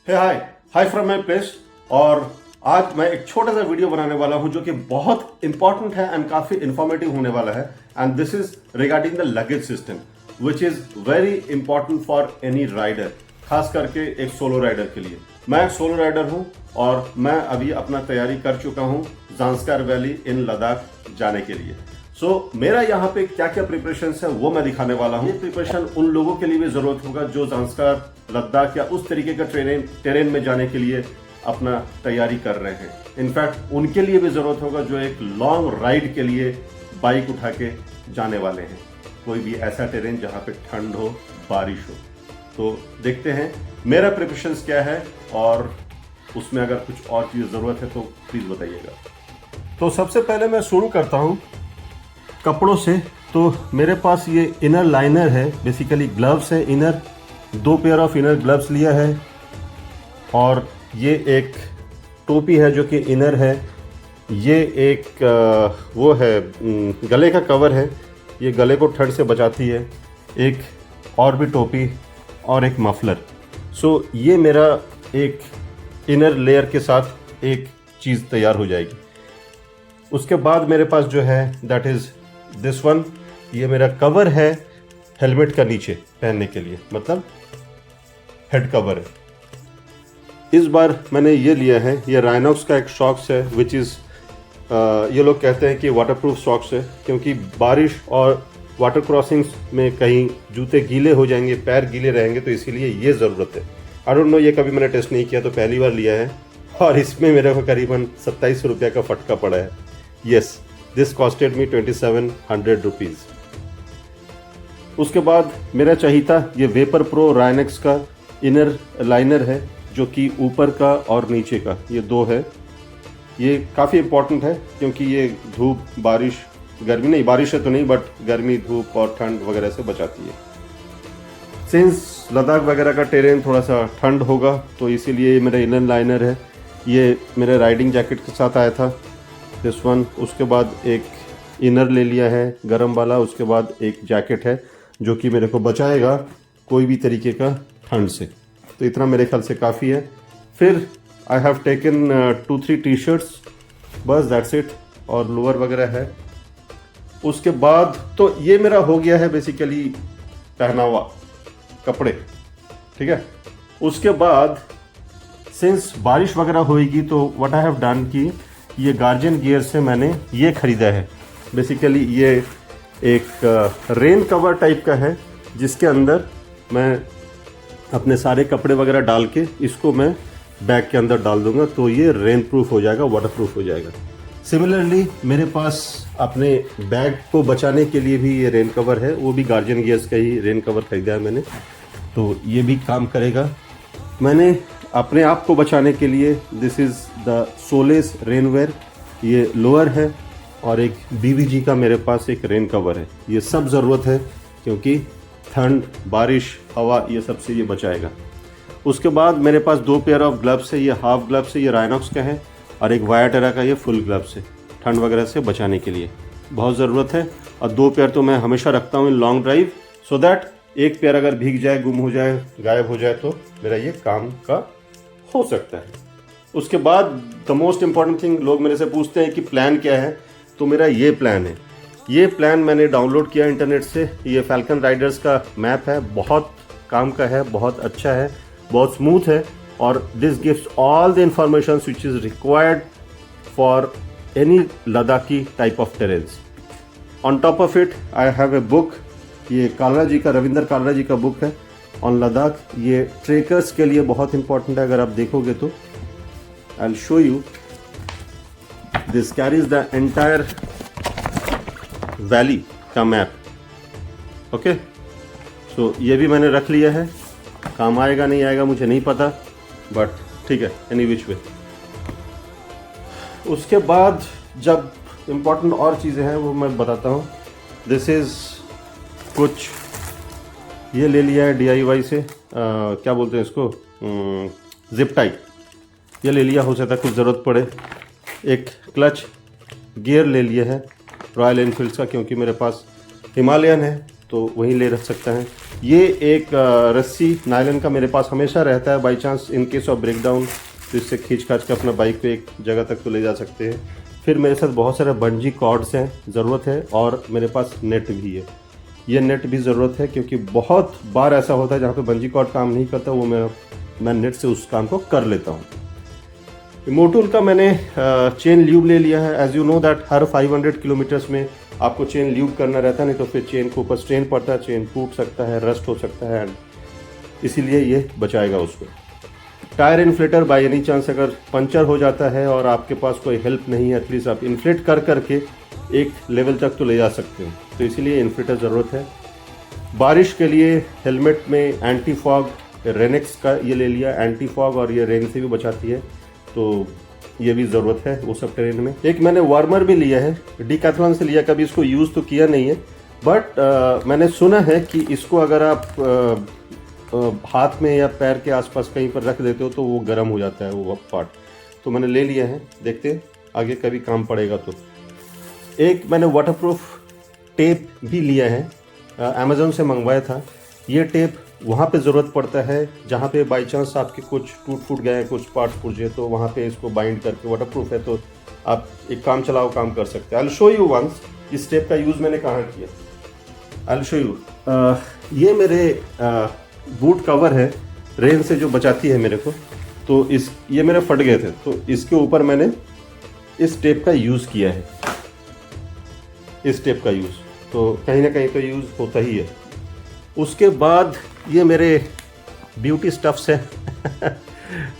Hi hi from my place. और आज मैं एक छोटा सा वीडियो बनाने वाला हूं जो कि बहुत इंपॉर्टेंट है एंड काफी इंफॉर्मेटिव होने वाला है। And this is regarding the luggage system which is very important for any rider, खास करके एक सोलो राइडर के लिए। मैं एक सोलो राइडर हूं और मैं अभी अपना तैयारी कर चुका हूं ज़ांस्कार वैली इन लद्दाख जाने के लिए। मेरा यहाँ पे क्या क्या प्रिपरेशन है वो मैं दिखाने वाला हूँ। ये प्रिपरेशन उन लोगों के लिए भी जरूरत होगा जो ज़ांस्कार, लद्दाख या उस तरीके का टेरेन में जाने के लिए अपना तैयारी कर रहे हैं। इनफैक्ट उनके लिए भी जरूरत होगा जो एक लॉन्ग राइड के लिए बाइक उठा के जाने वाले हैं। कोई भी ऐसा टेरेन जहाँ पे ठंड हो, बारिश हो। तो देखते हैं मेरा प्रिपरेशन क्या है और उसमें अगर कुछ और चीज़ ज़रूरत है तो प्लीज़ बताइएगा। तो सबसे पहले मैं शुरू करता हूँ कपड़ों से। तो मेरे पास ये इनर लाइनर है, बेसिकली ग्लव्स है inner, 2 pair of inner gloves लिया है। और ये एक टोपी है जो कि इनर है। ये एक वो है गले का कवर है, ये गले को ठंड से बचाती है। एक और भी टोपी और एक मफलर। ये मेरा एक इनर लेयर के साथ एक चीज़ तैयार हो जाएगी। उसके बाद मेरे पास जो है दैट इज़ दिस वन। ये मेरा कवर है हेलमेट का नीचे पहनने के लिए, मतलब हेड कवर है। इस बार मैंने ये लिया है, ये राइनॉक्स का एक सॉक्स है विच इज़ ये लोग कहते हैं कि वाटरप्रूफ सॉक्स है, क्योंकि बारिश और वाटर क्रॉसिंग्स में कहीं जूते गीले हो जाएंगे, पैर गीले रहेंगे, तो इसीलिए ये ज़रूरत है। आई डोंट नो, ये कभी मैंने टेस्ट नहीं किया, तो पहली बार लिया है और इसमें मेरे को करीबन 27 रुपये का फटका पड़ा है। Yes, this costed me 2700 rupees. उसके बाद मेरा चाहिए ये वेपर प्रो राइनॉक्स का इनर लाइनर है, जो कि ऊपर का और नीचे का ये 2 है। ये काफ़ी इम्पोर्टेंट है क्योंकि ये धूप, बारिश, गर्मी नहीं, बारिश है तो नहीं, बट गर्मी, धूप और ठंड वगैरह से बचाती है। सिंस लद्दाख वगैरह का टेरेन थोड़ा सा ठंड होगा तो इसीलिए ये मेरा इनर लाइनर है। ये मेरे राइडिंग जैकेट के साथ आया था, दिस वन। उसके बाद एक इनर ले लिया है गरम वाला। उसके बाद एक जैकेट है जो कि मेरे को बचाएगा कोई भी तरीके का ठंड से। तो इतना मेरे ख्याल से काफ़ी है। फिर I have taken 2-3 T shirts, बस दैट्स इट, और लोअर वगैरह है। उसके बाद तो ये मेरा हो गया है बेसिकली पहनावा, कपड़े, ठीक है। उसके बाद सिंस बारिश वगैरह होएगी तो व्हाट आई हैव डन कि ये गार्जियन गियर से मैंने ये ख़रीदा है। बेसिकली ये एक रेन कवर टाइप का है, जिसके अंदर मैं अपने सारे कपड़े वगैरह डाल के इसको मैं बैग के अंदर डाल दूंगा, तो ये रेन प्रूफ हो जाएगा, वाटर प्रूफ हो जाएगा। सिमिलरली मेरे पास अपने बैग को बचाने के लिए भी ये रेन कवर है, वो भी गार्जियन गियर्स का ही रेन कवर ख़रीदा है मैंने, तो ये भी काम करेगा। मैंने अपने आप को बचाने के लिए दिस इज़ द सोलेस रेनवेयर, ये लोअर है, और एक BVG का मेरे पास एक रेन कवर है। ये सब ज़रूरत है क्योंकि ठंड, बारिश, हवा, ये सब से ये बचाएगा। उसके बाद मेरे पास 2 पेयर ऑफ ग्लव्स है, ये हाफ ग्लव्स है, ये राइनॉक्स का है, और एक वायाटेरा का ये फुल ग्लव्स है, ठंड वगैरह से बचाने के लिए बहुत ज़रूरत है। और 2 पेयर तो मैं हमेशा रखता हूँ in long drive, so that एक पेयर अगर भीग जाए, गुम हो जाए, गायब हो जाए तो मेरा ये काम का हो सकता है। उसके बाद द मोस्ट इम्पॉर्टेंट थिंग, लोग मेरे से पूछते हैं कि प्लान क्या है, तो मेरा ये प्लान है। ये प्लान मैंने डाउनलोड किया इंटरनेट से। ये फैल्कन राइडर्स का मैप है, बहुत काम का है, बहुत अच्छा है, बहुत स्मूथ है, और this gives all the information which is required for any Ladakhi type of terrains. On top of it I have a book, ये कालरा जी का, रविंदर कालरा जी का बुक है ऑन लद्दाख। ये ट्रेकर्स के लिए बहुत इंपॉर्टेंट है, अगर आप देखोगे तो। आई will show you, this carries the entire valley का मैप। ओके, सो ये भी मैंने रख लिया है, काम आएगा नहीं आएगा मुझे नहीं पता, बट ठीक है, एनी विच वे। उसके बाद जब इम्पोर्टेंट और चीज़ें हैं वो मैं बताता हूँ। दिस इज़ कुछ ये ले लिया है DIY से, क्या बोलते हैं इसको, जिप टाइप, ये ले लिया, हो सकता है कुछ ज़रूरत पड़े। एक क्लच गियर ले लिया है रॉयल एनफील्ड का, क्योंकि मेरे पास हिमालयन है तो वहीं ले रख सकता है। ये एक रस्सी नायलॉन का मेरे पास हमेशा रहता है, by chance in case of break down, तो इससे खींच खाच के अपना बाइक पे एक जगह तक तो ले जा सकते हैं। फिर मेरे साथ बहुत सारे बंजी कॉर्ड्स हैं, ज़रूरत है, और मेरे पास नेट भी है। ये नेट भी ज़रूरत है क्योंकि बहुत बार ऐसा होता है जहाँ पे बंजी कॉर्ड काम नहीं करता, वो मैं नेट से उस काम को कर लेता हूँ। मोटूल का मैंने चेन ल्यूब ले लिया है। एज यू नो दैट हर 500 किलोमीटर्स में आपको चेन ल्यूब करना रहता है, नहीं तो फिर चेन के ऊपर स्ट्रेन पड़ता है, चेन टूट सकता है, रस्ट हो सकता है, एंड इसीलिए ये बचाएगा उसको। Tyre inflator by any chance अगर पंचर हो जाता है और आपके पास कोई हेल्प नहीं है, एटलीस्ट आप इन्फ्लेट कर करके एक लेवल तक तो ले जा सकते हो, तो इसीलिए इन्फ्लेटर ज़रूरत है। बारिश के लिए हेलमेट में एंटी फॉग रेनेक्स का ये ले लिया, एंटी फॉग, और ये रेन से भी बचाती है, तो ये भी ज़रूरत है वो सब टेरेन में। एक मैंने वार्मर भी लिया है, डीकैथलॉन से लिया, कभी इसको यूज़ तो किया नहीं है, बट मैंने सुना है कि इसको अगर आप हाथ में या पैर के आसपास कहीं पर रख देते हो तो वो गर्म हो जाता है वो पार्ट, तो मैंने ले लिया है, देखते हैं आगे कभी काम पड़ेगा तो। एक मैंने वाटरप्रूफ टेप भी लिया है, अमेज़न से मंगवाया था। ये टेप वहाँ पे ज़रूरत पड़ता है जहाँ पे बाई चांस आपके कुछ टूट फूट गए, कुछ पार्ट्स पुर्जे, तो वहाँ पे इसको बाइंड करके, वाटरप्रूफ है तो आप एक काम चलाओ काम कर सकते हैं। I will show you once इस टेप का यूज़ मैंने कहाँ किया। I will show you. ये मेरे बूट कवर है, रेन से जो बचाती है मेरे को, तो ये मेरे फट गए थे, तो इसके ऊपर मैंने इस टेप का यूज़ किया है, इस टेप का यूज़, तो कहीं ना कहीं तो यूज़ होता ही है। उसके बाद ये मेरे ब्यूटी स्टफ्स है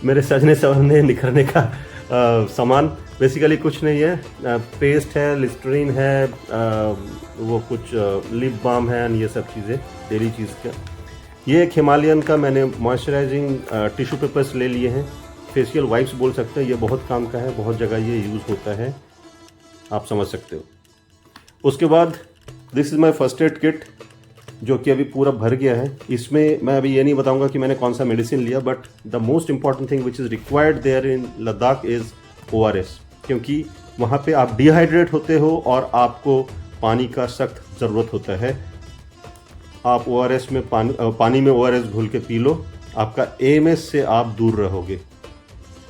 मेरे सजने संवरने निखरने का सामान, बेसिकली कुछ नहीं है, पेस्ट है, लिस्टरीन है, वो कुछ लिप बाम है, ये सब चीज़ें डेली चीज़ का। ये एक हिमालयन का मैंने मॉइस्चराइजिंग टिश्यू पेपर्स ले लिए हैं, फेशियल वाइप्स बोल सकते हैं, ये बहुत काम का है, बहुत जगह ये यूज़ होता है, आप समझ सकते हो। उसके बाद this is my first aid kit, जो कि अभी पूरा भर गया है। इसमें मैं अभी ये नहीं बताऊंगा कि मैंने कौन सा मेडिसिन लिया, but the most important thing which is required there in Ladakh is ORS, क्योंकि वहाँ पे आप डिहाइड्रेट होते हो और आपको पानी का सख्त ज़रूरत होता है। आप ORS में पानी में ORS घोल के पी लो, आपका AMS से आप दूर रहोगे।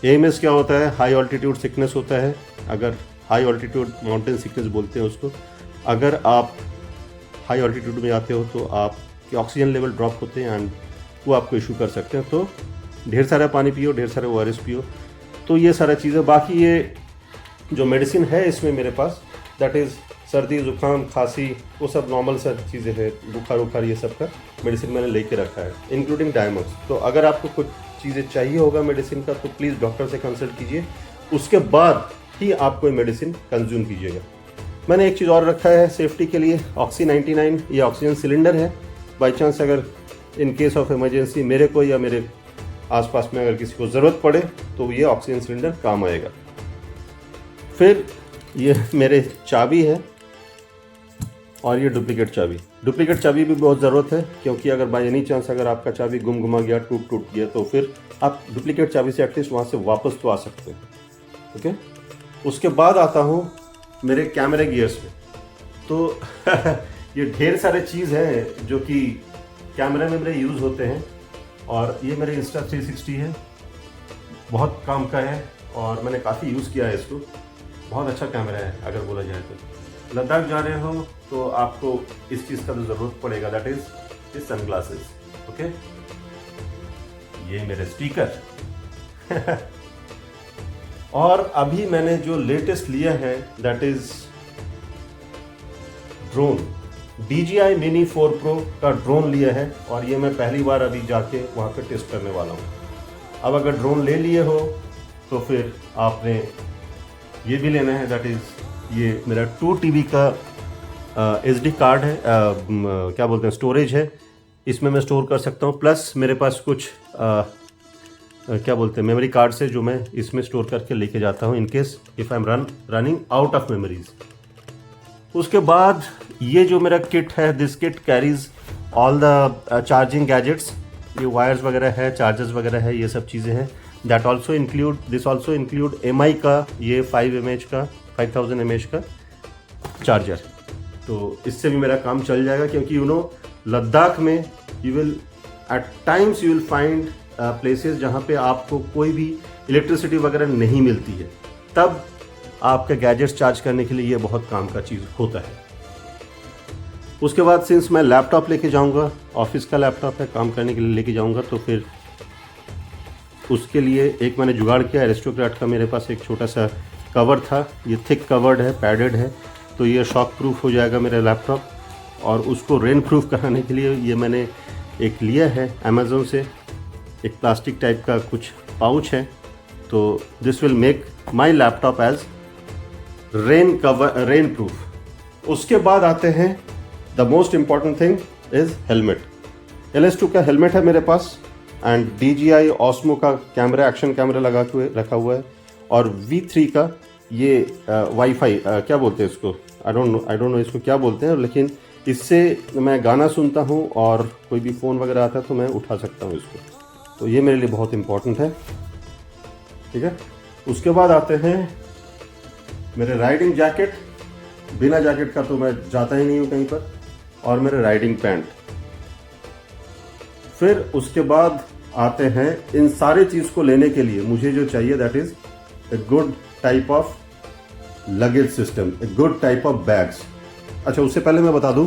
AMS क्या होता है? हाई ऑल्टीट्यूड सिकनेस होता है, अगर हाई ऑल्टीट्यूड माउंटेन सिकनेस बोलते हैं उसको। अगर आप हाई ऑल्टीट्यूड में आते हो तो आपके ऑक्सीजन लेवल ड्रॉप होते हैं एंड वो आपको इशू कर सकते हैं, तो ढेर सारा पानी पियो, ढेर सारे ORS पियो, तो ये सारा चीज़ें। बाकी ये जो मेडिसिन है इसमें मेरे पास, दैट इज़ सर्दी ज़ुकाम खांसी, वो सब नॉर्मल सब चीज़ें हैं, बुखार उखार ये सब का मेडिसिन मैंने लेके रखा है, इंक्लूडिंग डायमोक्स। तो अगर आपको कुछ चीज़ें चाहिए होगा मेडिसिन का तो प्लीज़ डॉक्टर से कंसल्ट कीजिए, उसके बाद ही आप कोई मेडिसिन कंज्यूम कीजिएगा। मैंने एक चीज़ और रखा है सेफ्टी के लिए, ऑक्सी 99, ये ऑक्सीजन सिलेंडर है। बाई चांस अगर इन केस ऑफ इमरजेंसी मेरे को या मेरे आसपास में अगर किसी को ज़रूरत पड़े तो ये ऑक्सीजन सिलेंडर काम आएगा। फिर ये मेरे चाबी है और ये डुप्लीकेट चाबी भी बहुत ज़रूरत है, क्योंकि अगर बाई एनी चांस अगर आपका चाबी गुम गया, टूट गया, तो फिर आप डुप्लीकेट चाबी से एटलीस्ट वहाँ से वापस तो आ सकते हैं। ओके, उसके बाद आता हूँ मेरे कैमरे गियर्स में। तो ये ढेर सारे चीज़ हैं जो कि कैमरे में मेरे यूज़ होते हैं, और ये मेरे Insta360 है, बहुत काम का है और मैंने काफ़ी यूज़ किया है इसको। बहुत अच्छा कैमरा है अगर बोला जाए तो। लद्दाख जा रहे हो तो आपको इस चीज़ का तो ज़रूरत पड़ेगा, दैट इज़ ये सनग्लासेस। ओके, ये मेरे स्पीकर और अभी मैंने जो लेटेस्ट लिया है that is drone, DJI Mini 4 Pro का ड्रोन लिया है, और ये मैं पहली बार अभी जाके वहाँ पे टेस्ट करने वाला हूँ। अब अगर ड्रोन ले लिए हो तो फिर आपने ये भी लेना है, दैट इज़ ये मेरा 2 TB का SD कार्ड है, क्या बोलते हैं, स्टोरेज है, इसमें मैं स्टोर कर सकता हूँ। प्लस मेरे पास कुछ क्या बोलते हैं मेमोरी कार्ड से जो मैं इसमें स्टोर करके लेके जाता हूँ in case if I am running out of memories. उसके बाद ये जो मेरा किट है, this kit carries all the charging gadgets, ये वायर्स वगैरह है, चार्जर्स वगैरह है, ये सब चीज़ें हैं। दिस ऑल्सो इंक्लूड MI का ये 5000 mAh का चार्जर, तो इससे भी मेरा काम चल जाएगा, क्योंकि लद्दाख में you will at times you will find places जहाँ पे आपको कोई भी इलेक्ट्रिसिटी वगैरह नहीं मिलती है, तब आपके गैजेट्स चार्ज करने के लिए ये बहुत काम का चीज़ होता है। उसके बाद सिंस मैं लैपटॉप लेके जाऊंगा, ऑफिस का लैपटॉप है, काम करने के लिए लेके जाऊंगा, तो फिर उसके लिए एक मैंने जुगाड़ किया। एरिस्टोक्रेट का मेरे पास एक छोटा सा कवर था, ये थिक कवर्ड है, पैडेड है, तो ये शॉक प्रूफ हो जाएगा मेरा लैपटॉप। और उसको रेन प्रूफ कराने के लिए ये मैंने एक लिया है अमेज़ोन से, एक प्लास्टिक टाइप का कुछ पाउच है, तो this will make my laptop as rain proof. उसके बाद आते हैं the most important thing is helmet. LS2 का हेलमेट है मेरे पास एंड DJI Osmo का कैमरा, एक्शन कैमरा लगा के रखा हुआ है, और V3 का ये वाईफाई क्या बोलते हैं इसको, आई डोंट नो इसको क्या बोलते हैं, लेकिन इससे मैं गाना सुनता हूँ और कोई भी फ़ोन वगैरह आता है तो मैं उठा सकता हूँ इसको, तो ये मेरे लिए बहुत इम्पोर्टेंट है। ठीक है, उसके बाद आते हैं मेरे राइडिंग जैकेट। बिना जैकेट का तो मैं जाता ही नहीं हूँ कहीं पर, और मेरे राइडिंग पैंट। फिर उसके बाद आते हैं इन सारे चीज़ को लेने के लिए मुझे जो चाहिए that is a good type of luggage system, a good type of bags. अच्छा, उससे पहले मैं बता दूं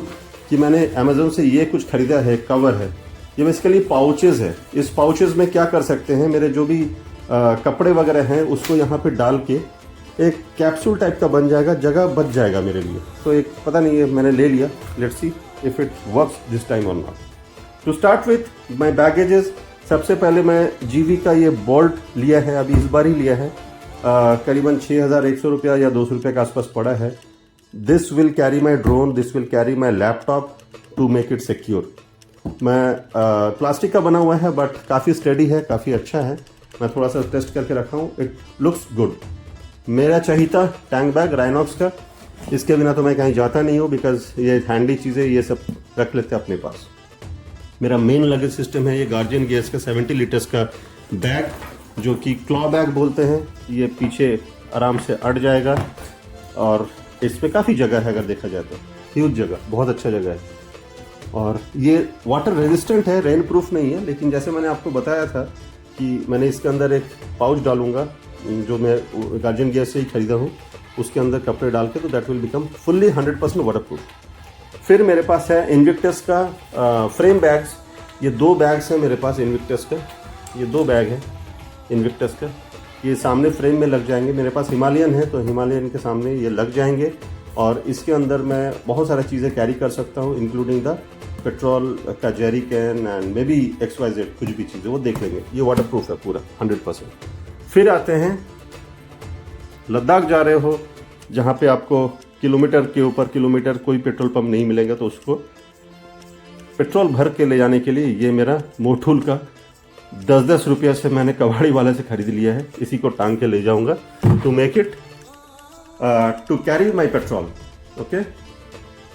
कि मैंने अमेज़ोन से ये कुछ खरीदा है, कवर है, ये बेसिकली पाउचेज़ है। इस पाउचेज़ में क्या कर सकते हैं, मेरे जो भी कपड़े वगैरह हैं उसको यहाँ पे डाल के एक कैप्सूल टाइप का बन जाएगा, जगह बच जाएगा मेरे लिए। तो एक पता नहीं है, मैंने ले लिया, let's see if it works this time और नॉट। To start with my baggages, सबसे पहले मैं GV का ये बोल्ट लिया है, अभी इस बार ही लिया है, करीबन 6100 रुपया या 200 रुपये के आसपास पड़ा है। This will carry my drone, this will carry my laptop to make it secure. मैं प्लास्टिक का बना हुआ है बट काफ़ी स्टडी है, काफ़ी अच्छा है, मैं थोड़ा सा टेस्ट करके रखा हूँ, इट लुक्स गुड। मेरा चाहिए था टैंक बैग राइनॉक्स का, इसके बिना तो मैं कहीं जाता नहीं हूँ, बिकॉज ये हैंडी चीज़ें ये सब रख लेते हैं अपने पास। मेरा मेन लगेज सिस्टम है ये गार्जियन गेयर्स का 70 लीटर्स का बैग, जो कि क्लॉ बैग बोलते हैं। ये पीछे आराम से अट जाएगा और इसमें काफ़ी जगह है, अगर देखा जाए तो ह्यूज जगह, बहुत अच्छा जगह है। और ये वाटर रेजिस्टेंट है, रेन प्रूफ नहीं है, लेकिन जैसे मैंने आपको बताया था कि मैंने इसके अंदर एक पाउच डालूंगा जो मैं गार्जियन गेयर से ही खरीदा हूँ, उसके अंदर कपड़े डाल के, तो that will become fully 100% water proof. फिर मेरे पास है इन्विक्टस का फ्रेम बैग्स, ये 2 बैग्स हैं मेरे पास इन्विक्टस का, ये 2 बैग है इन्विक्टस का, ये सामने फ्रेम में लग जाएंगे। मेरे पास हिमालयन है तो हिमालयन के सामने ये लग जाएंगे, और इसके अंदर मैं बहुत सारी चीज़ें कैरी कर सकता हूँ, इंक्लूडिंग द पेट्रोल का Jerry can and may be XYZ कुछ भी चीज़ें, वो देख लेंगे। ये वाटर प्रूफ है पूरा 100%। फिर आते हैं, लद्दाख जा रहे हो जहाँ पे आपको किलोमीटर के ऊपर किलोमीटर कोई पेट्रोल पंप नहीं मिलेगा, तो उसको पेट्रोल भर के ले जाने के लिए ये मेरा मोटूल का 10-10 रुपये से मैंने कबाड़ी वाले से खरीद लिया है, इसी को टांग के ले जाऊंगा to make it to carry my petrol. Okay,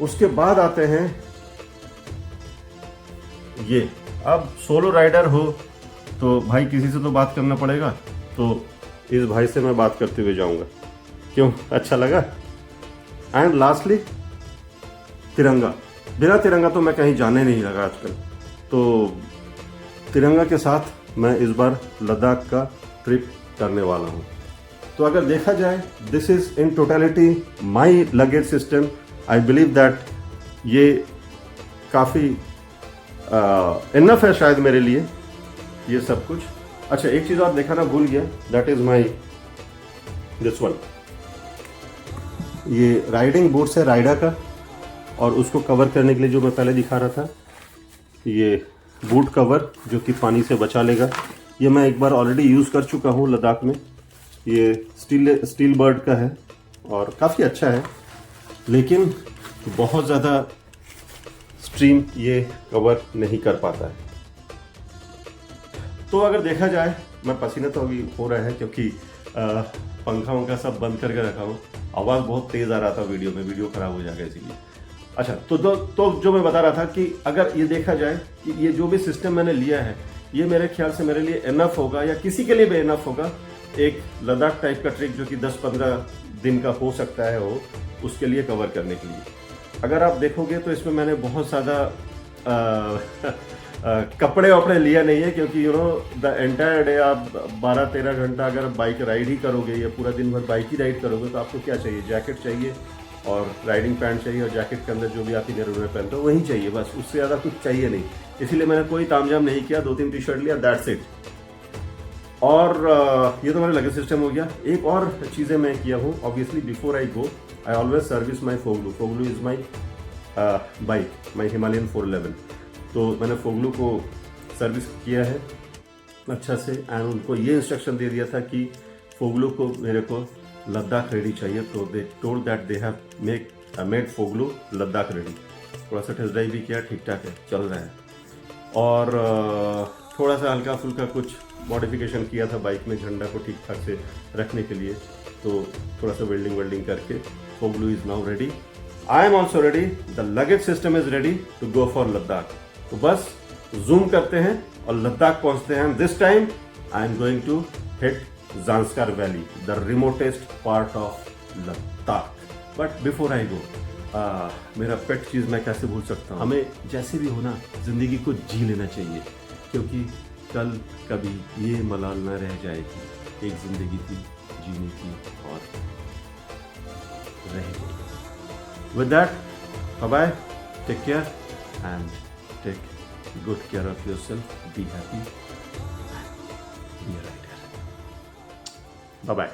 उसके बाद आते हैं ये, अब सोलो राइडर हो तो भाई किसी से तो बात करना पड़ेगा, तो इस भाई से मैं बात करते हुए जाऊंगा, क्यों, अच्छा लगा। एंड लास्टली तिरंगा, बिना तिरंगा तो मैं कहीं जाने नहीं लगा आजकल, तो तिरंगा के साथ मैं इस बार लद्दाख का ट्रिप करने वाला हूँ। तो अगर देखा जाए, this is in totality my luggage system. I believe that ये काफ़ी इनफ है शायद मेरे लिए ये सब कुछ। अच्छा, एक चीज़ और दिखाना भूल गया, that is my this one, ये राइडिंग बूट्स है राइडा का, और उसको कवर करने के लिए जो मैं पहले दिखा रहा था, ये बूट कवर जो कि पानी से बचा लेगा, ये मैं एक बार ऑलरेडी यूज़ कर चुका हूँ लद्दाख में। ये स्टील बर्ड का है और काफ़ी अच्छा है, लेकिन बहुत ज़्यादा स्ट्रीम ये कवर नहीं कर पाता है। तो अगर देखा जाए, मैं पसीना तो अभी हो रहा है क्योंकि पंखा वंखा सब बंद करके रखा हूँ, आवाज़ बहुत तेज़ आ रहा था वीडियो में, वीडियो ख़राब हो जाएगा इसीलिए। अच्छा, तो जो मैं बता रहा था कि अगर ये देखा जाए कि ये जो भी सिस्टम मैंने लिया है, ये मेरे ख्याल से मेरे लिए इनफ होगा, या किसी के लिए भी इनफ होगा, एक लद्दाख टाइप का ट्रिप जो कि 10-15 दिन का हो सकता है, वो उसके लिए कवर करने के लिए। अगर आप देखोगे तो इसमें मैंने बहुत ज़्यादा कपड़े वपड़े लिया नहीं है, क्योंकि you know the entire day आप 12-13 घंटा अगर बाइक राइड ही करोगे या पूरा दिन भर बाइक ही राइड करोगे तो आपको क्या चाहिए, जैकेट चाहिए और राइडिंग पैंट चाहिए, और जैकेट के अंदर जो भी आप इधर उधर पहनते हो वही चाहिए, बस उससे ज़्यादा कुछ चाहिए नहीं। इसीलिए मैंने कोई तामझाम नहीं किया, 2-3 टी शर्ट लिया, दैट्स इट। और ये तो मेरा लगेज सिस्टम हो गया। एक और चीज़ें मैं किया हूँ, obviously before I go I always service my Foglu. Foglu is my bike, my Himalayan 411। तो मैंने फोगलू को सर्विस किया है अच्छा से, एंड उनको ये इंस्ट्रक्शन दे दिया था कि फोगलू को मेरे को लद्दाख रेडी चाहिए, तो they told that they have made Foglu Ladakh ready. थोड़ा सा टेस्ट ड्राइव भी किया, ठीक ठाक है, चल रहा है। और थोड़ा सा हल्का फुल्का कुछ मॉडिफिकेशन किया था बाइक में, झंडा को ठीक ठाक से रखने के लिए, तो थोड़ा सा वेल्डिंग करके Foglu is now ready. I am also ready, the luggage system is ready to go for Ladakh. तो बस जूम करते हैं और लद्दाख पहुंचते हैं। This time I am going to hit Zanskar valley, the remotest part of Ladakh. But before I go, मेरा पेट चीज़ मैं कैसे भूल सकता हूँ। हमें जैसे भी हो ना, जिंदगी को जी लेना चाहिए, क्योंकि कल कभी ये मलाल न रह जाएगी, एक जिंदगी थी जीने की और रह गई। With that, bye bye, take care and take good care of yourself, be happy, be a writer. Bye bye.